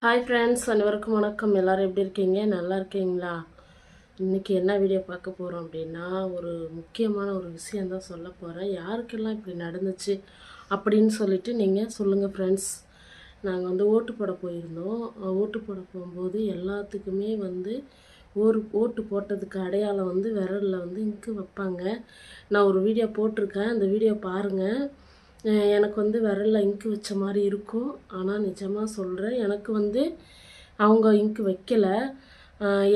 Hi friends, அனைவருக்கும் வணக்கம். எல்லோரும் எப்படி இருக்கீங்க? நல்லா இருக்கீங்களா? இன்றைக்கி என்ன வீடியோ பார்க்க போகிறோம் அப்படின்னா, ஒரு முக்கியமான ஒரு விஷயந்தான் சொல்ல போகிறேன். யாருக்கெல்லாம் இப்படி நடந்துச்சு அப்படின்னு சொல்லிட்டு நீங்கள் சொல்லுங்கள் ஃப்ரெண்ட்ஸ். நாங்கள் வந்து ஓட்டு போட போயிருந்தோம். ஓட்டு போட போகும்போது எல்லாத்துக்குமே வந்து ஓட்டு போட்டதுக்கு அடையாளம் வந்து விரலில் வந்து இங்கு வைப்பாங்க. நான் ஒரு வீடியோ போட்டிருக்கேன், அந்த வீடியோ பாருங்கள். எனக்கு வந்து விரலில் இங்கு வச்ச மாதிரி இருக்கும். ஆனால் நிஜமாக சொல்கிறேன், எனக்கு வந்து அவங்க இங்கு வைக்கலை.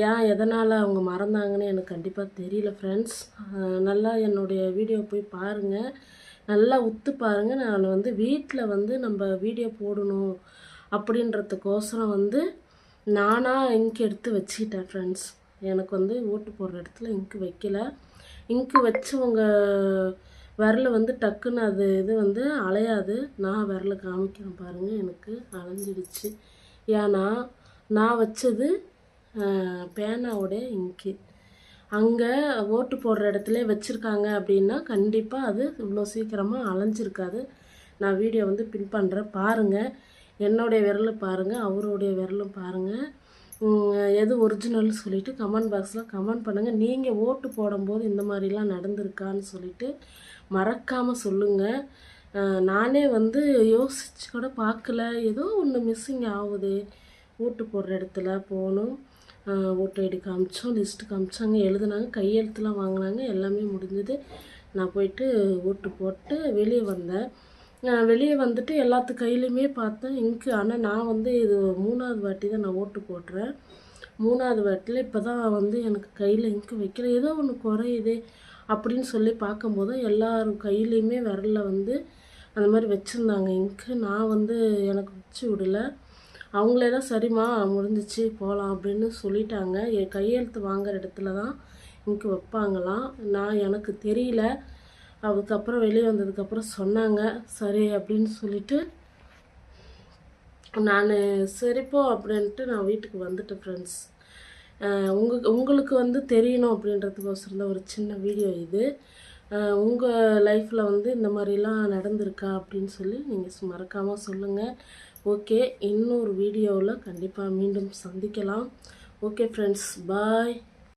ஏன் எதனால் அவங்க மறந்தாங்கன்னு எனக்கு கண்டிப்பாக தெரியல ஃப்ரெண்ட்ஸ். நல்லா என்னுடைய வீடியோ போய் பாருங்கள், நல்லா உத்து பாருங்கள். நான் வந்து வீட்டில் வந்து நம்ம வீடியோ போடணும் அப்படின்றதுக்கோசரம் வந்து நானாக இங்கு எடுத்து வச்சுக்கிட்டேன் ஃப்ரெண்ட்ஸ். எனக்கு வந்து ஓட்டு போடுற இடத்துல இங்கு வைக்கல. இங்கு வச்சவங்க விரல் வந்து டக்குன்னு இது வந்து அலையாது. நான் விரலை காமிக்கிறேன் பாருங்கள், எனக்கு அலைஞ்சிடுச்சு. ஏன்னா நான் வச்சது பேனாவோடைய இங்கு. அங்கே ஓட்டு போடுற இடத்துல வச்சுருக்காங்க அப்படின்னா கண்டிப்பாக அது இவ்வளோ சீக்கிரமாக அலைஞ்சிருக்காது. நான் வீடியோ வந்து பின் பண்ணுறேன் பாருங்கள். என்னுடைய விரலை பாருங்கள், அவருடைய விரலும் பாருங்கள். எது ஒரிஜினல்னு சொல்லிவிட்டு கமெண்ட் பாக்ஸில் கமெண்ட் பண்ணுங்கள். நீங்கள் ஓட்டு போடும்போது இந்த மாதிரிலாம் நடந்திருக்கான்னு சொல்லிவிட்டு மறக்காமல் சொல்லுங்கள். நானே வந்து யோசித்து கூட பார்க்கல, ஏதோ ஒன்று மிஸ்ஸிங் ஆகுது. ஓட்டு போடுற இடத்துல போகணும், ஓட்டு ஐடி காமிச்சோம், லிஸ்ட்டு காமிச்சாங்க, எழுதுனாங்க, கையெழுத்துலாம் வாங்கினாங்க, எல்லாமே முடிஞ்சது. நான் போயிட்டு ஓட்டு போட்டு வெளியே வந்தேன். வெளியே வந்துட்டு எல்லாத்து கையிலையுமே பார்த்தேன் இங்கு. ஆனால் நான் வந்து இது 3வது வாட்டி தான் நான் ஓட்டு போடுறேன். 3வது வாட்டியில் இப்போ தான் வந்து எனக்கு கையில் இங்கு வைக்கல, ஏதோ ஒன்று குறையுது அப்படின்னு சொல்லி பார்க்கும்போது எல்லாரும் கையிலையுமே விரலில் வந்து அந்த மாதிரி வச்சுருந்தாங்க இங்கு. நான் வந்து எனக்கு வச்சு விடலை. அவங்களே தான் சரிம்மா முடிஞ்சிச்சு போகலாம் அப்படின்னு சொல்லிட்டாங்க. என் கையெழுத்து வாங்குகிற இடத்துல தான் இங்கு வைப்பாங்களாம். எனக்கு தெரியல. அதுக்கப்புறம் வெளியே வந்ததுக்கப்புறம் சொன்னாங்க. சரி அப்படின்னு சொல்லிவிட்டு நான் சரிப்போ அப்படின்ட்டு நான் வீட்டுக்கு வந்துட்டேன் ஃப்ரெண்ட்ஸ். உங்களுக்கு வந்து தெரியணும் அப்படின்றதுக்கோசரம் தான் ஒரு சின்ன வீடியோ இது. உங்கள் லைஃப்பில் வந்து இந்த மாதிரிலாம் நடந்திருக்கா அப்படின்னு சொல்லி நீங்கள் மறக்காமல் சொல்லுங்கள். ஓகே, இன்னொரு வீடியோவில் கண்டிப்பாக மீண்டும் சந்திக்கலாம். ஓகே ஃப்ரெண்ட்ஸ், பாய்.